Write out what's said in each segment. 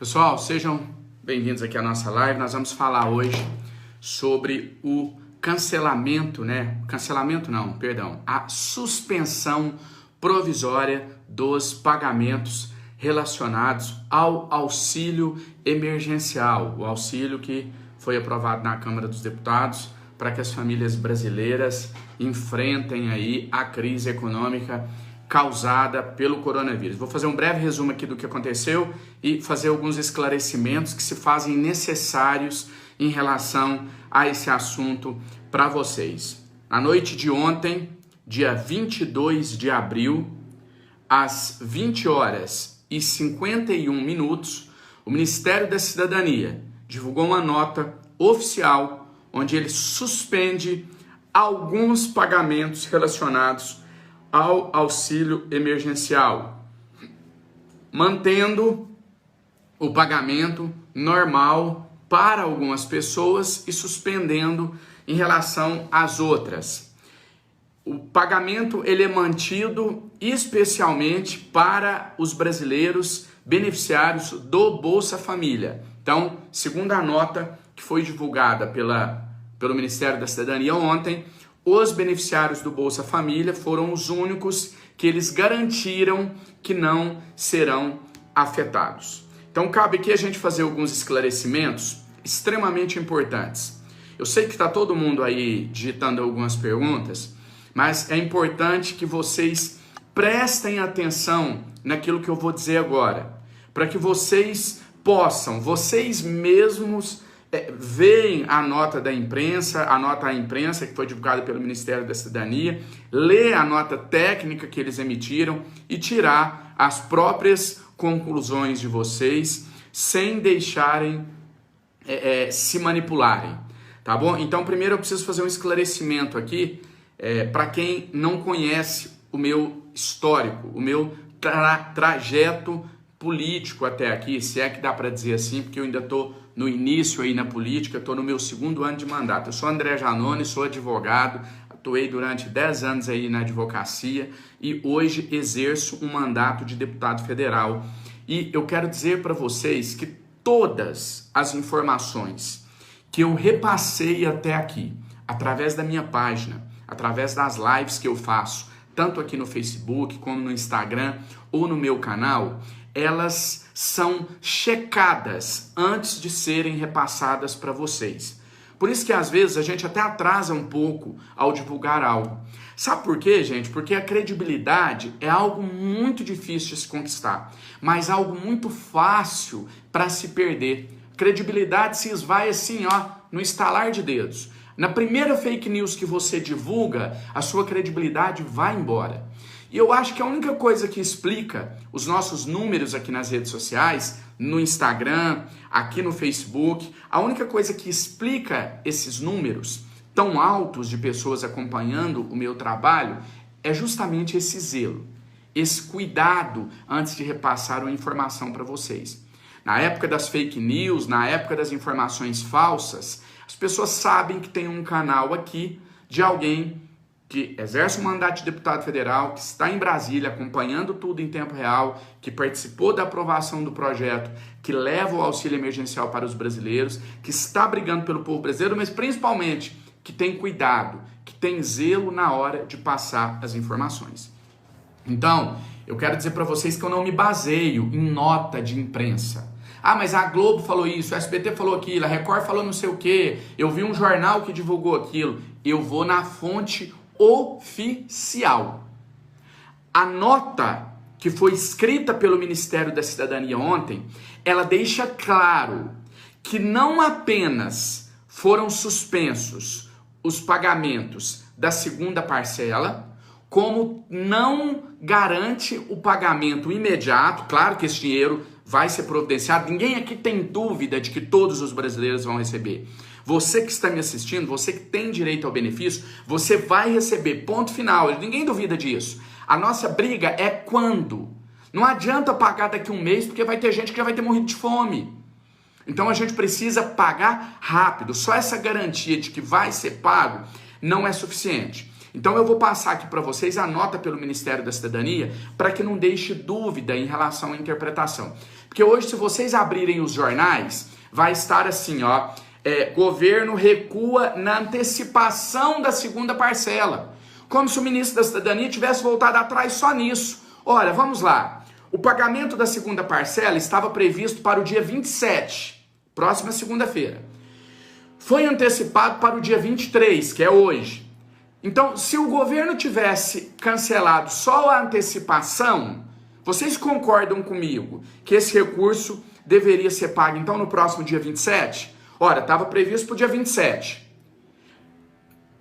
Pessoal, sejam bem-vindos aqui à nossa live. Nós vamos falar hoje sobre o a suspensão provisória dos pagamentos relacionados ao auxílio emergencial, o auxílio que foi aprovado na Câmara dos Deputados para que as famílias brasileiras enfrentem aí a crise econômica causada pelo coronavírus. Vou fazer um breve resumo aqui do que aconteceu e fazer alguns esclarecimentos que se fazem necessários em relação a esse assunto para vocês. Na noite de ontem, dia 22 de abril, às 20h51, o Ministério da Cidadania divulgou uma nota oficial onde ele suspende alguns pagamentos relacionados ao auxílio emergencial, mantendo o pagamento normal para algumas pessoas e suspendendo em relação às outras. O pagamento ele é mantido especialmente para os brasileiros beneficiários do Bolsa Família. Então, segundo a nota que foi divulgada pelo Ministério da Cidadania ontem, os beneficiários do Bolsa Família foram os únicos que eles garantiram que não serão afetados. Então, cabe aqui a gente fazer alguns esclarecimentos extremamente importantes. Eu sei que está todo mundo aí digitando algumas perguntas, mas é importante que vocês prestem atenção naquilo que eu vou dizer agora, para que vocês possam, vocês mesmos, veem a nota da imprensa, que foi divulgada pelo Ministério da Cidadania, ler a nota técnica que eles emitiram e tirar as próprias conclusões de vocês, sem deixarem se manipularem, tá bom? Então, primeiro eu preciso fazer um esclarecimento aqui, para quem não conhece o meu histórico, o meu trajeto político até aqui, se é que dá para dizer assim, porque eu ainda estou no início aí na política, estou no meu 2º ano de mandato. Eu sou André Janone, sou advogado, atuei durante 10 anos aí na advocacia e hoje exerço um mandato de deputado federal. E eu quero dizer para vocês que todas as informações que eu repassei até aqui, através da minha página, através das lives que eu faço, tanto aqui no Facebook como no Instagram ou no meu canal, elas são checadas antes de serem repassadas para vocês. Por isso que às vezes a gente até atrasa um pouco ao divulgar algo. Sabe por quê, gente? Porque a credibilidade é algo muito difícil de se conquistar, mas algo muito fácil para se perder. Credibilidade se esvai assim, ó, no estalar de dedos. Na primeira fake news que você divulga, a sua credibilidade vai embora. E eu acho que a única coisa que explica os nossos números aqui nas redes sociais, no Instagram, aqui no Facebook, a única coisa que explica esses números tão altos de pessoas acompanhando o meu trabalho é justamente esse zelo, esse cuidado antes de repassar uma informação para vocês. Na época das fake news, na época das informações falsas, as pessoas sabem que tem um canal aqui de alguém que exerce um mandato de deputado federal, que está em Brasília acompanhando tudo em tempo real, que participou da aprovação do projeto, que leva o auxílio emergencial para os brasileiros, que está brigando pelo povo brasileiro, mas principalmente que tem cuidado, que tem zelo na hora de passar as informações. Então, eu quero dizer para vocês que eu não me baseio em nota de imprensa. Ah, mas a Globo falou isso, o SBT falou aquilo, a Record falou não sei o quê, eu vi um jornal que divulgou aquilo. Eu vou na fonte oficial. A nota que foi escrita pelo Ministério da Cidadania ontem, ela deixa claro que não apenas foram suspensos os pagamentos da segunda parcela, como não garante o pagamento imediato. Claro que esse dinheiro vai ser providenciado, ninguém aqui tem dúvida de que todos os brasileiros vão receber. Você que está me assistindo, você que tem direito ao benefício, você vai receber, ponto final, ninguém duvida disso. A nossa briga é quando. Não adianta pagar daqui a um mês, porque vai ter gente que já vai ter morrido de fome. Então a gente precisa pagar rápido. Só essa garantia de que vai ser pago não é suficiente. Então eu vou passar aqui para vocês a nota pelo Ministério da Cidadania para que não deixe dúvida em relação à interpretação. Porque hoje, se vocês abrirem os jornais, vai estar assim, ó, governo recua na antecipação da segunda parcela. Como se o ministro da Cidadania tivesse voltado atrás só nisso. Olha, vamos lá. O pagamento da segunda parcela estava previsto para o dia 27, próxima segunda-feira. Foi antecipado para o dia 23, que é hoje. Então, se o governo tivesse cancelado só a antecipação, vocês concordam comigo que esse recurso deveria ser pago, então, no próximo dia 27? Ora, estava previsto para o dia 27.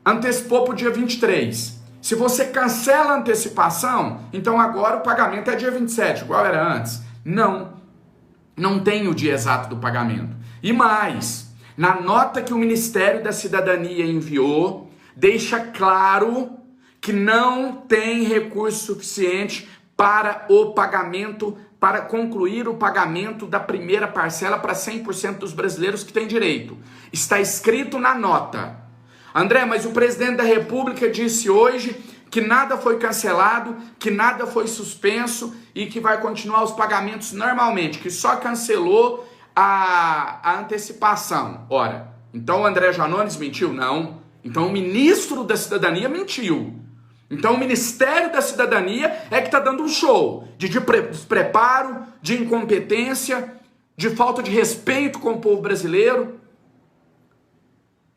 Antecipou para o dia 23. Se você cancela a antecipação, então agora o pagamento é dia 27, igual era antes. Não tem o dia exato do pagamento. E mais, na nota que o Ministério da Cidadania enviou, deixa claro que não tem recurso suficiente para o pagamento, para concluir o pagamento da primeira parcela para 100% dos brasileiros que têm direito. Está escrito na nota. André, mas o presidente da República disse hoje que nada foi cancelado, que nada foi suspenso e que vai continuar os pagamentos normalmente, que só cancelou a antecipação. Ora, então o André Janones mentiu? Não. Então o ministro da Cidadania mentiu. Então o Ministério da Cidadania é que está dando um show de despreparo, de incompetência, de falta de respeito com o povo brasileiro.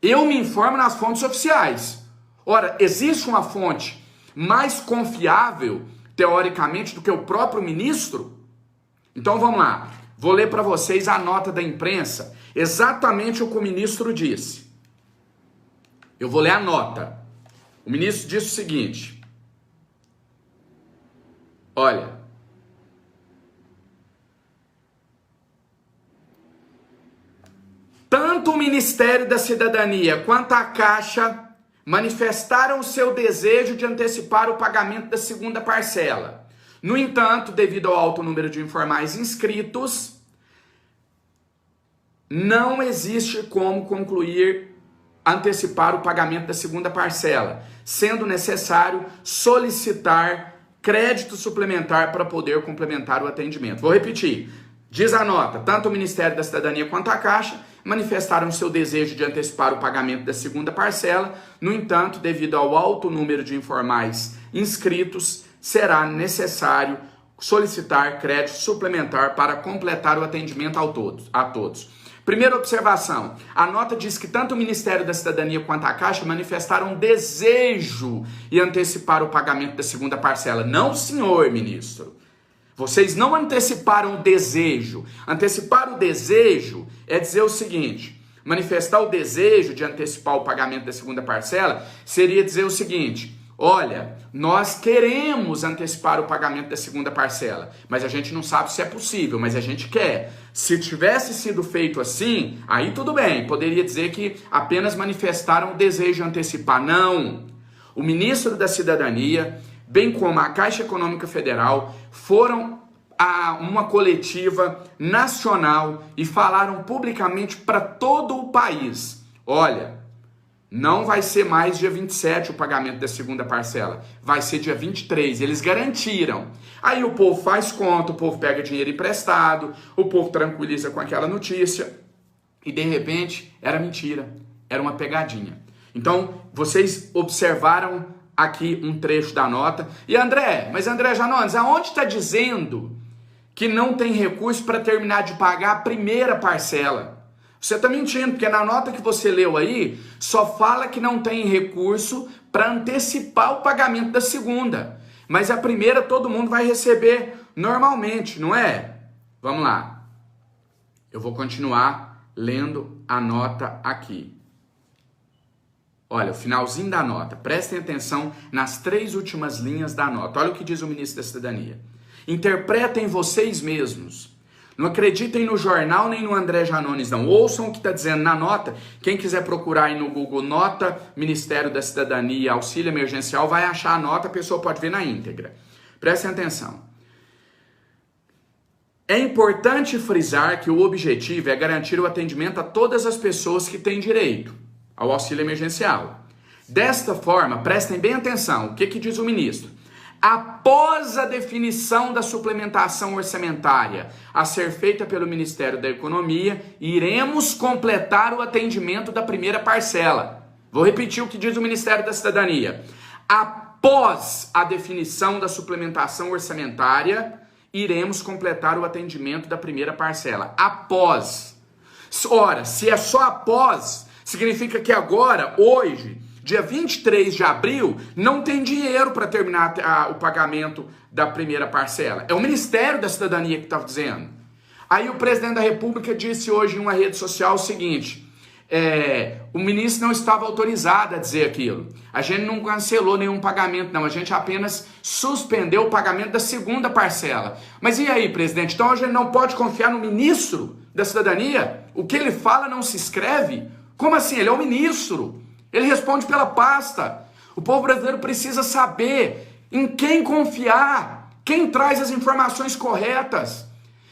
Eu me informo nas fontes oficiais. Ora, existe uma fonte mais confiável, teoricamente, do que o próprio ministro? Então vamos lá. Vou ler para vocês a nota da imprensa, exatamente o que o ministro disse. Eu vou ler a nota. O ministro disse o seguinte: olha, tanto o Ministério da Cidadania quanto a Caixa manifestaram o seu desejo de antecipar o pagamento da segunda parcela. No entanto, devido ao alto número de informais inscritos, não existe como antecipar o pagamento da segunda parcela, sendo necessário solicitar crédito suplementar para poder complementar o atendimento. Vou repetir. Diz a nota, tanto o Ministério da Cidadania quanto a Caixa manifestaram seu desejo de antecipar o pagamento da segunda parcela. No entanto, devido ao alto número de informais inscritos, será necessário solicitar crédito suplementar para completar o atendimento a todos. Primeira observação, a nota diz que tanto o Ministério da Cidadania quanto a Caixa manifestaram desejo em antecipar o pagamento da segunda parcela. Não, senhor ministro. Vocês não anteciparam o desejo. Antecipar o desejo é dizer o seguinte: manifestar o desejo de antecipar o pagamento da segunda parcela seria dizer o seguinte: olha, nós queremos antecipar o pagamento da segunda parcela, mas a gente não sabe se é possível, mas a gente quer. Se tivesse sido feito assim, aí tudo bem, poderia dizer que apenas manifestaram o desejo de antecipar. Não. O ministro da Cidadania, bem como a Caixa Econômica Federal, foram a uma coletiva nacional e falaram publicamente para todo o país: olha, não vai ser mais dia 27 o pagamento da segunda parcela, vai ser dia 23, eles garantiram. Aí o povo faz conta, o povo pega dinheiro emprestado, o povo tranquiliza com aquela notícia e de repente era mentira, era uma pegadinha. Então vocês observaram aqui um trecho da nota. E André Janones, aonde está dizendo que não tem recurso para terminar de pagar a primeira parcela? Você está mentindo, porque na nota que você leu aí, só fala que não tem recurso para antecipar o pagamento da segunda. Mas a primeira todo mundo vai receber normalmente, não é? Vamos lá. Eu vou continuar lendo a nota aqui. Olha, o finalzinho da nota. Prestem atenção nas 3 últimas linhas da nota. Olha o que diz o ministro da Cidadania. Interpretem vocês mesmos. Não acreditem no jornal nem no André Janones, não. Ouçam o que está dizendo na nota. Quem quiser procurar aí no Google nota, Ministério da Cidadania, auxílio emergencial, vai achar a nota, a pessoa pode ver na íntegra. Prestem atenção. É importante frisar que o objetivo é garantir o atendimento a todas as pessoas que têm direito ao auxílio emergencial, Desta forma, prestem bem atenção, o que diz o ministro? Após a definição da suplementação orçamentária a ser feita pelo Ministério da Economia, iremos completar o atendimento da primeira parcela. Vou repetir o que diz o Ministério da Cidadania. Após a definição da suplementação orçamentária, iremos completar o atendimento da primeira parcela. Após. Ora, se é só após, significa que agora, hoje, dia 23 de abril, não tem dinheiro para terminar o pagamento da primeira parcela. É o Ministério da Cidadania que está dizendo. Aí o presidente da República disse hoje em uma rede social o seguinte: o ministro não estava autorizado a dizer aquilo. A gente não cancelou nenhum pagamento, não. A gente apenas suspendeu o pagamento da segunda parcela. Mas e aí, presidente? Então a gente não pode confiar no ministro da Cidadania? O que ele fala não se escreve? Como assim? Ele é o ministro. Ele responde pela pasta. O povo brasileiro precisa saber em quem confiar, quem traz as informações corretas.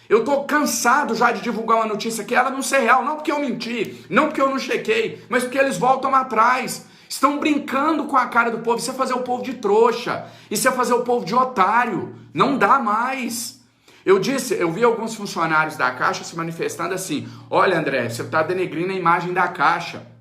Eu estou cansado já de divulgar uma notícia que ela não ser real, não porque eu menti, não porque eu não chequei, mas porque eles voltam atrás. Estão brincando com a cara do povo. Isso é fazer o povo de trouxa, isso é fazer o povo de otário. Não dá mais. Eu vi alguns funcionários da Caixa se manifestando assim: olha, André, você está denegrindo a imagem da Caixa.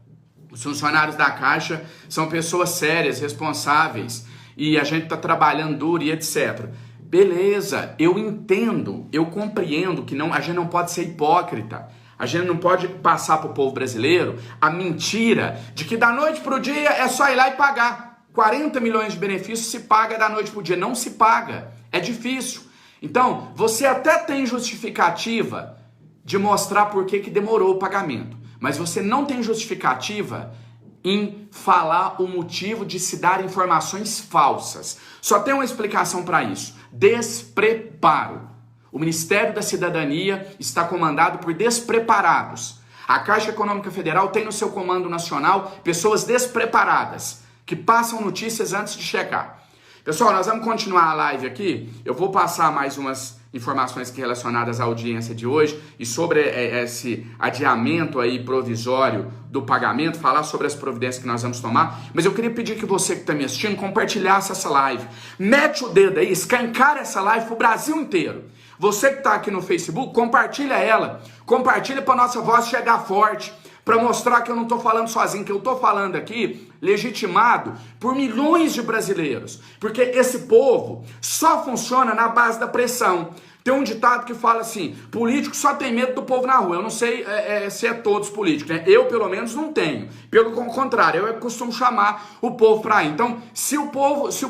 Os funcionários da Caixa são pessoas sérias, responsáveis, e a gente está trabalhando duro e etc. Beleza, eu entendo, eu compreendo que a gente não pode ser hipócrita. A gente não pode passar para o povo brasileiro a mentira de que da noite para o dia é só ir lá e pagar. 40 milhões de benefícios se paga da noite para o dia. Não se paga, é difícil. Então, você até tem justificativa de mostrar por que demorou o pagamento, mas você não tem justificativa em falar o motivo de se dar informações falsas. Só tem uma explicação para isso: despreparo. O Ministério da Cidadania está comandado por despreparados. A Caixa Econômica Federal tem no seu comando nacional pessoas despreparadas, que passam notícias antes de checar. Pessoal, nós vamos continuar a live aqui. Eu vou passar mais umas informações relacionadas à audiência de hoje e sobre esse adiamento aí provisório do pagamento, falar sobre as providências que nós vamos tomar. Mas eu queria pedir que você que está me assistindo compartilhasse essa live. Mete o dedo aí, escancara essa live para o Brasil inteiro. Você que está aqui no Facebook, compartilha ela. Compartilha para nossa voz chegar forte, para mostrar que eu não estou falando sozinho, que eu estou falando aqui legitimado por milhões de brasileiros. Porque esse povo só funciona na base da pressão. Tem um ditado que fala assim: político só tem medo do povo na rua. Eu não sei se é todos políticos, né? Eu, pelo menos, não tenho. Pelo contrário, eu costumo chamar o povo para ir. Então, se o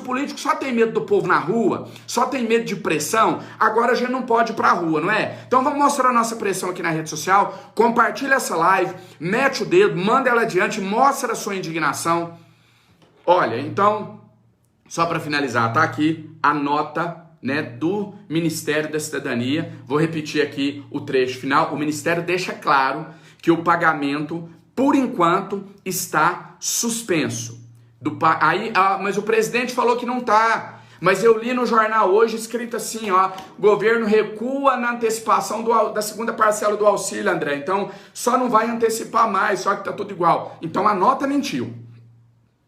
político só tem medo do povo na rua, só tem medo de pressão, agora a gente não pode ir para a rua, não é? Então vamos mostrar a nossa pressão aqui na rede social. Compartilha essa live, mete o dedo, manda ela adiante, mostra a sua indignação. Olha, então, só para finalizar, tá aqui a nota, né, do Ministério da Cidadania. Vou repetir aqui o trecho final. O Ministério deixa claro que o pagamento, por enquanto, está suspenso. Mas o presidente falou que não está. Mas eu li no jornal hoje escrito assim, ó: governo recua na antecipação da segunda parcela do auxílio, André. Então, só não vai antecipar mais, só que tá tudo igual. Então, a nota mentiu.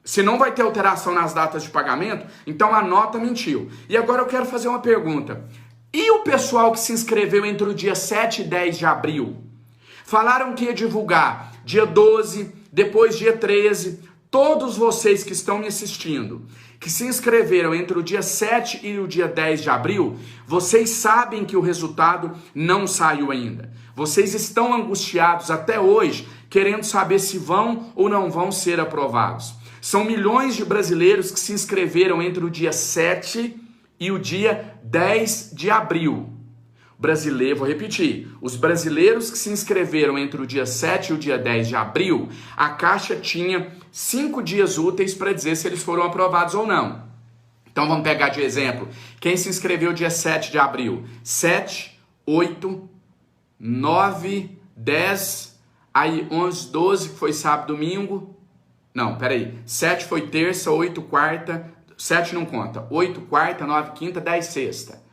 Se não vai ter alteração nas datas de pagamento, então a nota mentiu. E agora eu quero fazer uma pergunta. E o pessoal que se inscreveu entre o dia 7 e 10 de abril? Falaram que ia divulgar dia 12, depois dia 13. Todos vocês que estão me assistindo, que se inscreveram entre o dia 7 e o dia 10 de abril, vocês sabem que o resultado não saiu ainda. Vocês estão angustiados até hoje, querendo saber se vão ou não vão ser aprovados. São milhões de brasileiros que se inscreveram entre o dia 7 e o dia 10 de abril. Vou repetir, os brasileiros que se inscreveram entre o dia 7 e o dia 10 de abril, a Caixa tinha 5 dias úteis para dizer se eles foram aprovados ou não. Então vamos pegar de exemplo, quem se inscreveu dia 7 de abril? 7, 8, 9, 10, aí 11, 12, que foi sábado, domingo. Não, peraí, 7 foi terça, 8 quarta, 7 não conta, 8 quarta, 9 quinta, 10 sexta,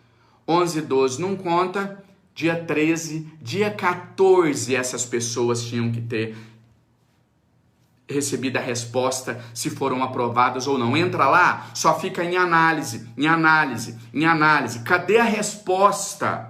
11, 12 não conta, dia 13, dia 14 essas pessoas tinham que ter recebida a resposta se foram aprovadas ou não. Entra lá, só fica em análise, em análise, em análise. Cadê a resposta,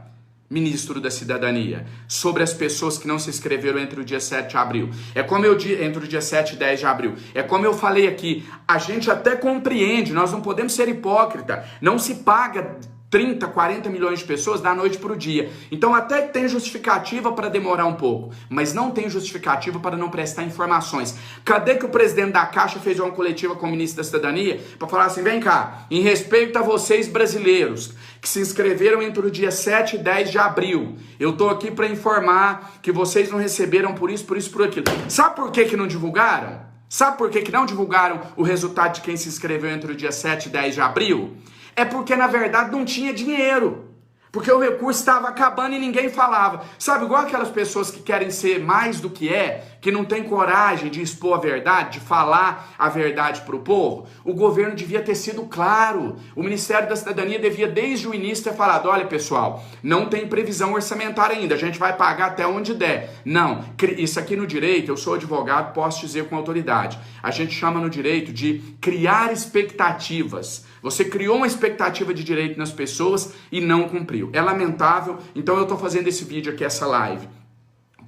ministro da Cidadania, sobre as pessoas que não se inscreveram entre o dia 7 de abril? É como eu disse, entre o dia 7 e 10 de abril. É como eu falei aqui, a gente até compreende, nós não podemos ser hipócrita. Não se paga 30, 40 milhões de pessoas da noite para o dia. Então até tem justificativa para demorar um pouco, mas não tem justificativa para não prestar informações. Cadê que o presidente da Caixa fez uma coletiva com o ministro da Cidadania para falar assim, vem cá, em respeito a vocês brasileiros que se inscreveram entre o dia 7 e 10 de abril, eu tô aqui para informar que vocês não receberam por isso, por aquilo. Sabe por que não divulgaram? Sabe por que não divulgaram o resultado de quem se inscreveu entre o dia 7 e 10 de abril? É porque, na verdade, não tinha dinheiro. Porque o recurso estava acabando e ninguém falava. Sabe, igual aquelas pessoas que querem ser mais do que é, que não tem coragem de expor a verdade, de falar a verdade para o povo. O governo devia ter sido claro. O Ministério da Cidadania devia, desde o início, ter falado, olha, pessoal, não tem previsão orçamentária ainda, a gente vai pagar até onde der. Não, isso aqui no direito, eu sou advogado, posso dizer com autoridade. A gente chama no direito de criar expectativas. Você criou uma expectativa de direito nas pessoas e não cumpriu. É lamentável, então eu estou fazendo esse vídeo aqui, essa live,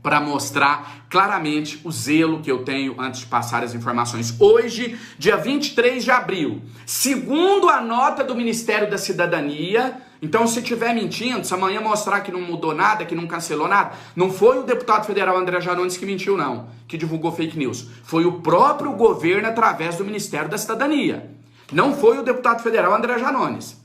para mostrar claramente o zelo que eu tenho antes de passar as informações. Hoje, dia 23 de abril, segundo a nota do Ministério da Cidadania, então se estiver mentindo, se amanhã mostrar que não mudou nada, que não cancelou nada, não foi o deputado federal André Janones que mentiu não, que divulgou fake news. Foi o próprio governo através do Ministério da Cidadania. Não foi o deputado federal André Janones.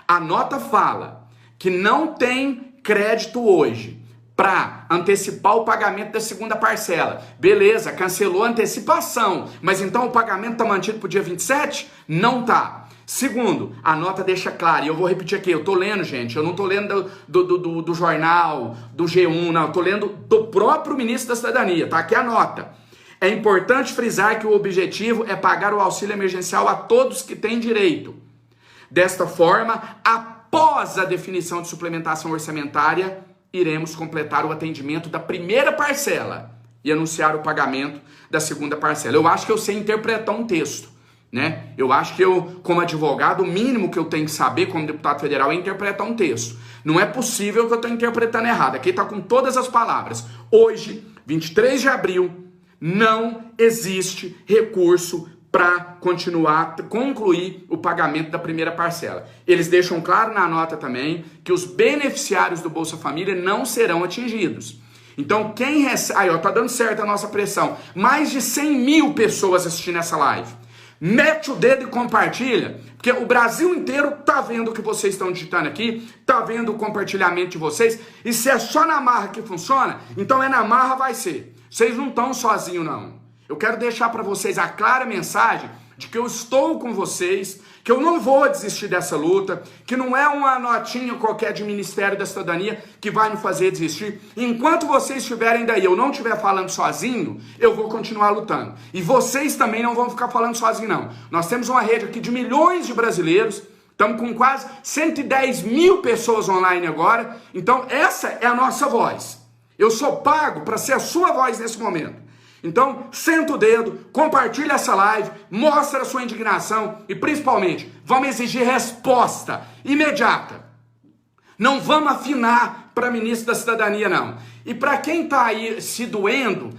A nota fala que não tem crédito hoje para antecipar o pagamento da segunda parcela. Beleza, cancelou a antecipação, mas então o pagamento está mantido para o dia 27? Não tá. Segundo, a nota deixa claro, e eu vou repetir aqui, eu tô lendo, gente, eu não tô lendo do jornal, do G1, não, eu tô lendo do próprio ministro da Cidadania, tá aqui a nota. É importante frisar que o objetivo é pagar o auxílio emergencial a todos que têm direito. Desta forma, após a definição de suplementação orçamentária, iremos completar o atendimento da primeira parcela e anunciar o pagamento da segunda parcela. Eu acho que eu sei interpretar um texto, né? Eu acho que eu, como advogado, o mínimo que eu tenho que saber como deputado federal é interpretar um texto. Não é possível que eu estou interpretando errado. Aqui está com todas as palavras. Hoje, 23 de abril, não existe recurso para concluir o pagamento da primeira parcela. Eles deixam claro na nota também que os beneficiários do Bolsa Família não serão atingidos. Então quem recebe... Aí, ó, tá dando certo a nossa pressão. Mais de 100 mil pessoas assistindo essa live. Mete o dedo e compartilha, porque o Brasil inteiro tá vendo o que vocês estão digitando aqui, tá vendo o compartilhamento de vocês, e se é só na marra que funciona, então é na marra vai ser. Vocês não estão sozinhos, não. Eu quero deixar para vocês a clara mensagem de que eu estou com vocês, que eu não vou desistir dessa luta, que não é uma notinha qualquer de Ministério da Cidadania que vai me fazer desistir. Enquanto vocês estiverem daí, eu não estiver falando sozinho, eu vou continuar lutando. E vocês também não vão ficar falando sozinho, não. Nós temos uma rede aqui de milhões de brasileiros, estamos com quase 110 mil pessoas online agora, então essa é a nossa voz. Eu sou pago para ser a sua voz nesse momento. Então, senta o dedo, compartilha essa live, mostra a sua indignação e, principalmente, vamos exigir resposta imediata. Não vamos afinar para ministro da Cidadania, não. E para quem está aí se doendo,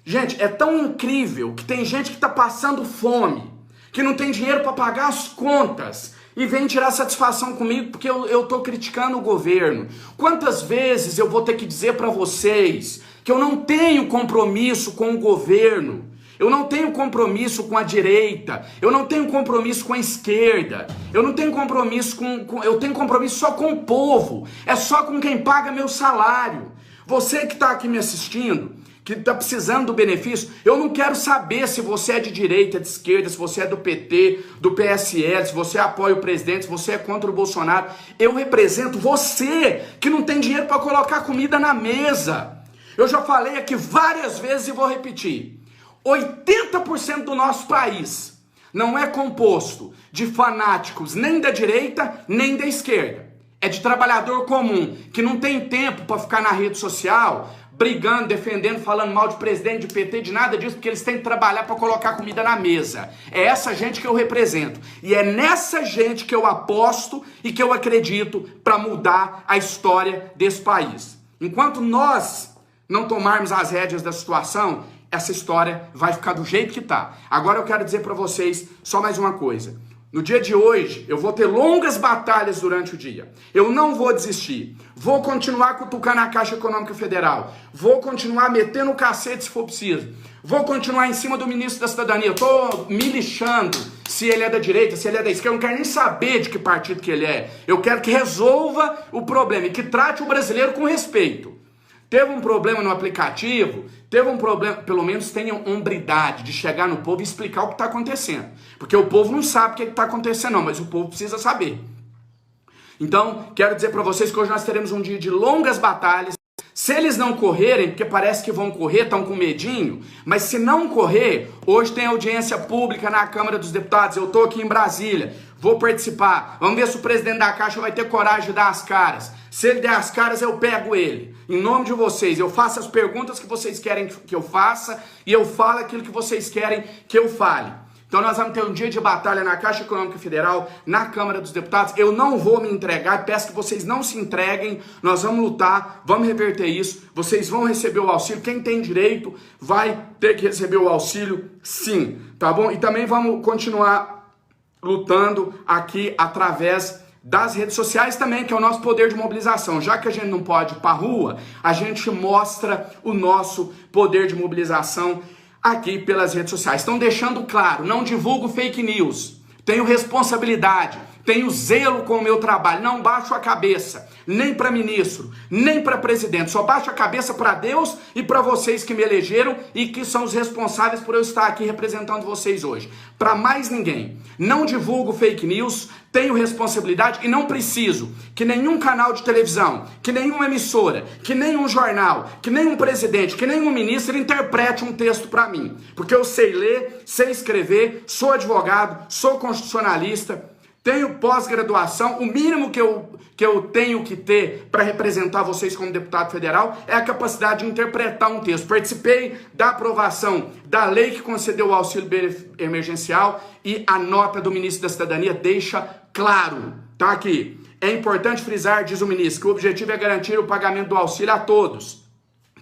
gente, é tão incrível que tem gente que está passando fome, que não tem dinheiro para pagar as contas, e vem tirar satisfação comigo porque eu estou criticando o governo. Quantas vezes eu vou ter que dizer para vocês que eu não tenho compromisso com o governo, eu não tenho compromisso com a direita, eu não tenho compromisso com a esquerda, eu não tenho compromisso eu tenho compromisso só com o povo, é só com quem paga meu salário. Você que está aqui me assistindo, que está precisando do benefício, eu não quero saber se você é de direita, de esquerda, se você é do PT, do PSL, se você apoia o presidente, se você é contra o Bolsonaro. Eu represento você que não tem dinheiro para colocar comida na mesa. Eu já falei aqui várias vezes e vou repetir. 80% do nosso país não é composto de fanáticos nem da direita, nem da esquerda. É de trabalhador comum, que não tem tempo para ficar na rede social brigando, defendendo, falando mal de presidente, de PT, de nada disso, porque eles têm que trabalhar para colocar comida na mesa. É essa gente que eu represento. E é nessa gente que eu aposto e que eu acredito para mudar a história desse país. Enquanto nós não tomarmos as rédeas da situação, essa história vai ficar do jeito que tá. Agora eu quero dizer para vocês só mais uma coisa. No dia de hoje, eu vou ter longas batalhas durante o dia. Eu não vou desistir. Vou continuar cutucando a Caixa Econômica Federal. Vou continuar metendo o cacete se for preciso. Vou continuar em cima do ministro da Cidadania. Eu tô me lixando se ele é da direita, se ele é da esquerda. Eu não quero nem saber de que partido que ele é. Eu quero que resolva o problema e que trate o brasileiro com respeito. Teve um problema no aplicativo, teve um problema, pelo menos tenha hombridade de chegar no povo e explicar o que está acontecendo. Porque o povo não sabe o que está acontecendo não, mas o povo precisa saber. Então, quero dizer para vocês que hoje nós teremos um dia de longas batalhas. Se eles não correrem, porque parece que vão correr, estão com medinho, mas se não correr, hoje tem audiência pública na Câmara dos Deputados, eu estou aqui em Brasília, vou participar, vamos ver se o presidente da Caixa vai ter coragem de dar as caras. Se ele der as caras, eu pego ele. Em nome de vocês, eu faço as perguntas que vocês querem que eu faça e eu falo aquilo que vocês querem que eu fale. Então nós vamos ter um dia de batalha na Caixa Econômica Federal, na Câmara dos Deputados. Eu não vou me entregar, peço que vocês não se entreguem. Nós vamos lutar, vamos reverter isso. Vocês vão receber o auxílio. Quem tem direito vai ter que receber o auxílio, sim, tá bom? E também vamos continuar lutando aqui através das redes sociais também, que é o nosso poder de mobilização. Já que a gente não pode ir para a rua, a gente mostra o nosso poder de mobilização aqui pelas redes sociais. Estão deixando claro, não divulgo fake news, tenho responsabilidade, tenho zelo com o meu trabalho, não baixo a cabeça, nem para ministro, nem para presidente, só baixo a cabeça para Deus e para vocês que me elegeram e que são os responsáveis por eu estar aqui representando vocês hoje. Para mais ninguém, não divulgo fake news, tenho responsabilidade e não preciso que nenhum canal de televisão, que nenhuma emissora, que nenhum jornal, que nenhum presidente, que nenhum ministro interprete um texto para mim. Porque eu sei ler, sei escrever, sou advogado, sou constitucionalista, tenho pós-graduação. O mínimo que eu tenho que ter para representar vocês como deputado federal é a capacidade de interpretar um texto. Participei da aprovação da lei que concedeu o auxílio emergencial e a nota do ministro da Cidadania deixa claro, tá aqui. É importante frisar, diz o ministro, que o objetivo é garantir o pagamento do auxílio a todos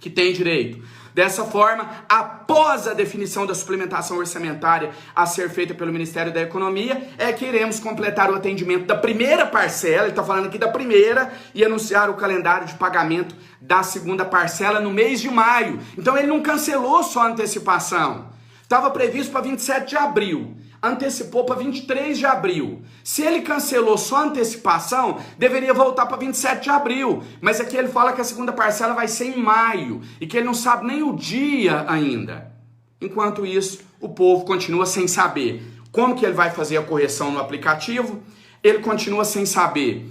que têm direito. Dessa forma, após a definição da suplementação orçamentária a ser feita pelo Ministério da Economia, é que iremos completar o atendimento da primeira parcela, ele está falando aqui da primeira, e anunciar o calendário de pagamento da segunda parcela no mês de maio. Então ele não cancelou só a antecipação, estava previsto para 27 de abril. Antecipou para 23 de abril. Se ele cancelou só a antecipação, deveria voltar para 27 de abril. Mas aqui ele fala que a segunda parcela vai ser em maio e que ele não sabe nem o dia ainda. Enquanto isso, o povo continua sem saber como que ele vai fazer a correção no aplicativo. Ele continua sem saber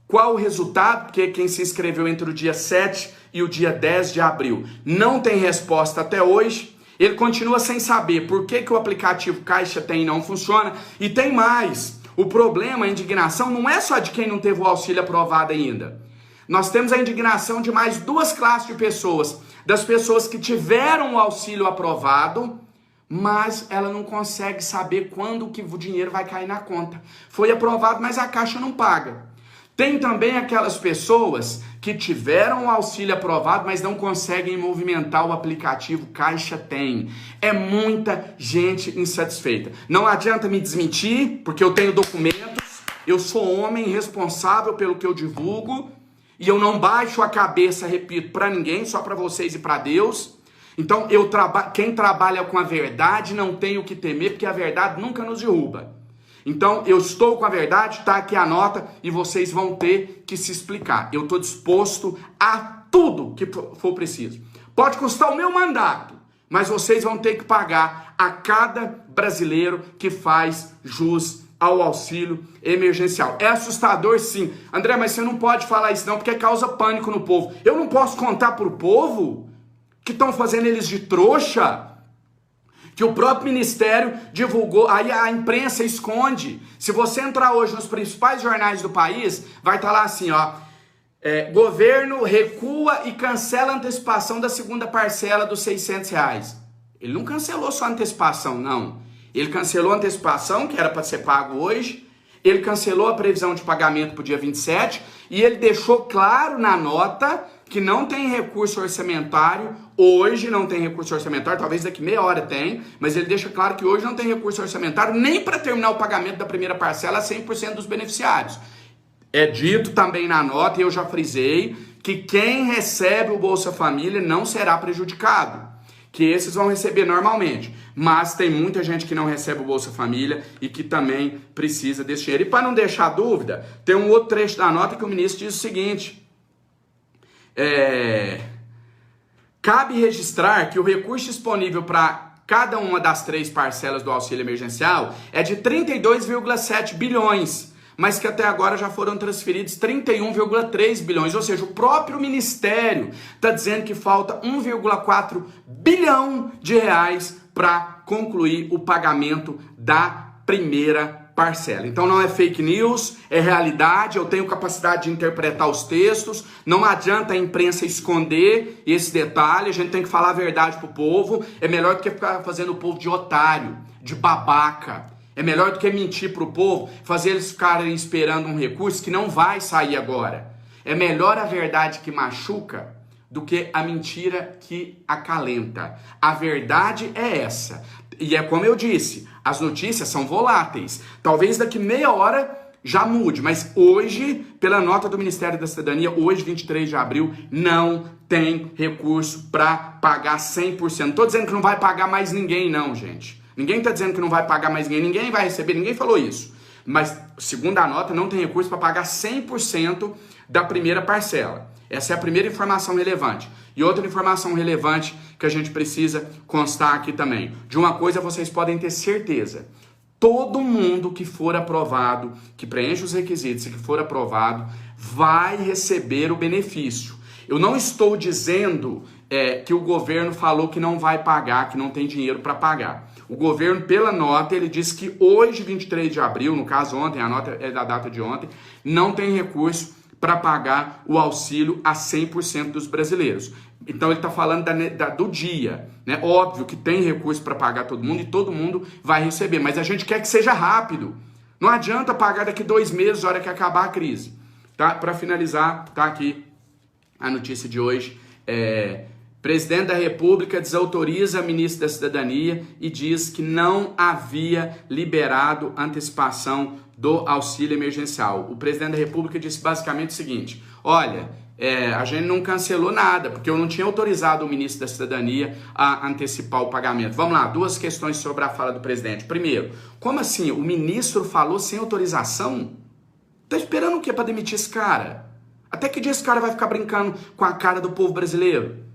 qual o resultado, porque quem se inscreveu entre o dia 7 e o dia 10 de abril não tem resposta até hoje. Ele continua sem saber por que o aplicativo Caixa Tem não funciona. E tem mais. O problema, a indignação, não é só de quem não teve o auxílio aprovado ainda. Nós temos a indignação de mais duas classes de pessoas. Das pessoas que tiveram o auxílio aprovado, mas ela não consegue saber quando que o dinheiro vai cair na conta. Foi aprovado, mas a Caixa não paga. Tem também aquelas pessoas que tiveram o auxílio aprovado, mas não conseguem movimentar o aplicativo Caixa Tem. É muita gente insatisfeita. Não adianta me desmentir, porque eu tenho documentos, eu sou homem responsável pelo que eu divulgo, e eu não baixo a cabeça, repito, para ninguém, só para vocês e para Deus. Então, quem trabalha com a verdade não tem o que temer, porque a verdade nunca nos derruba. Então, eu estou com a verdade, tá aqui a nota e vocês vão ter que se explicar. Eu estou disposto a tudo que for preciso. Pode custar o meu mandato, mas vocês vão ter que pagar a cada brasileiro que faz jus ao auxílio emergencial. É assustador, sim. André, mas você não pode falar isso não, porque causa pânico no povo. Eu não posso contar para o povo que estão fazendo eles de trouxa, que o próprio ministério divulgou, aí a imprensa esconde. Se você entrar hoje nos principais jornais do país, vai estar lá assim, ó, Governo recua e cancela a antecipação da segunda parcela dos R$600. Ele não cancelou só a antecipação, não. Ele cancelou a antecipação, que era para ser pago hoje, ele cancelou a previsão de pagamento para o dia 27 e ele deixou claro na nota que não tem recurso orçamentário, hoje não tem recurso orçamentário, talvez daqui meia hora tem, mas ele deixa claro que hoje não tem recurso orçamentário nem para terminar o pagamento da primeira parcela a 100% dos beneficiários. É dito também na nota, e eu já frisei, que quem recebe o Bolsa Família não será prejudicado, que esses vão receber normalmente, mas tem muita gente que não recebe o Bolsa Família e que também precisa desse dinheiro. E para não deixar dúvida, tem um outro trecho da nota que o ministro diz o seguinte: cabe registrar que o recurso disponível para cada uma das 3 parcelas do auxílio emergencial é de 32,7 bilhões, mas que até agora já foram transferidos 31,3 bilhões, ou seja, o próprio Ministério está dizendo que falta 1,4 bilhão de reais para concluir o pagamento da primeira parcela. Então não é fake news, é realidade, eu tenho capacidade de interpretar os textos, não adianta a imprensa esconder esse detalhe, a gente tem que falar a verdade pro povo, é melhor do que ficar fazendo o povo de otário, de babaca. É melhor do que mentir para o povo, fazer eles ficarem esperando um recurso que não vai sair agora. É melhor a verdade que machuca do que a mentira que acalenta. A verdade é essa. E é como eu disse, as notícias são voláteis. Talvez daqui meia hora já mude, mas hoje, pela nota do Ministério da Cidadania, hoje, 23 de abril, não tem recurso para pagar 100%. Não estou dizendo que não vai pagar mais ninguém, não, gente. Ninguém está dizendo que não vai pagar mais ninguém vai receber, ninguém falou isso. Mas, segundo a nota, não tem recurso para pagar 100% da primeira parcela. Essa é a primeira informação relevante. E outra informação relevante que a gente precisa constar aqui também. De uma coisa vocês podem ter certeza. Todo mundo que for aprovado, que preenche os requisitos e que for aprovado, vai receber o benefício. Eu não estou dizendo que o governo falou que não vai pagar, que não tem dinheiro para pagar. O governo, pela nota, ele disse que hoje, 23 de abril, no caso ontem, a nota é da data de ontem, não tem recurso para pagar o auxílio a 100% dos brasileiros. Então ele está falando do dia, né? Óbvio que tem recurso para pagar todo mundo e todo mundo vai receber, mas a gente quer que seja rápido. Não adianta pagar daqui 2 meses, na hora que acabar a crise. Tá? Para finalizar, tá aqui a notícia de hoje. Presidente da República desautoriza a ministra da Cidadania e diz que não havia liberado antecipação do auxílio emergencial. O presidente da República disse basicamente o seguinte: olha, a gente não cancelou nada, porque eu não tinha autorizado o ministro da Cidadania a antecipar o pagamento. Vamos lá, 2 questões sobre a fala do presidente. Primeiro, como assim? O ministro falou sem autorização? Tá esperando o quê para demitir esse cara? Até que dia esse cara vai ficar brincando com a cara do povo brasileiro?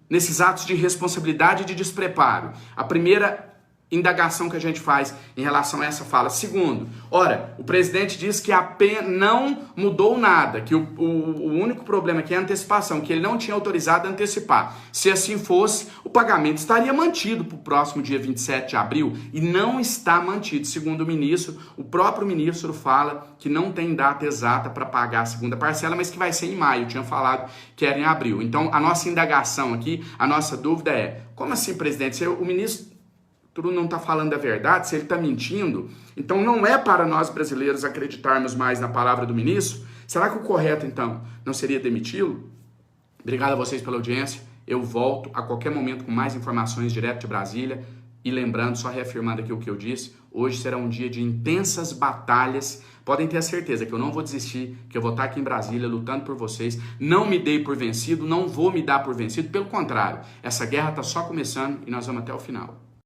Nesses atos de irresponsabilidade e de despreparo. A primeira indagação que a gente faz em relação a essa fala. Segundo, ora, o presidente diz que a PEN não mudou nada, que o único problema aqui é a antecipação, que ele não tinha autorizado a antecipar. Se assim fosse, o pagamento estaria mantido para o próximo dia 27 de abril e não está mantido. Segundo o ministro, o próprio ministro fala que não tem data exata para pagar a segunda parcela, mas que vai ser em maio. Eu tinha falado que era em abril. Então, a nossa indagação aqui, a nossa dúvida é: como assim, presidente? Se o ministro não está falando a verdade, se ele está mentindo, então não é para nós brasileiros acreditarmos mais na palavra do ministro? Será que o correto, então, não seria demiti-lo? Obrigado a vocês pela audiência. Eu volto a qualquer momento com mais informações direto de Brasília. E lembrando, só reafirmando aqui o que eu disse, hoje será um dia de intensas batalhas. Podem ter a certeza que eu não vou desistir, que eu vou estar aqui em Brasília lutando por vocês. Não me dei por vencido, não vou me dar por vencido. Pelo contrário, essa guerra está só começando e nós vamos até o final.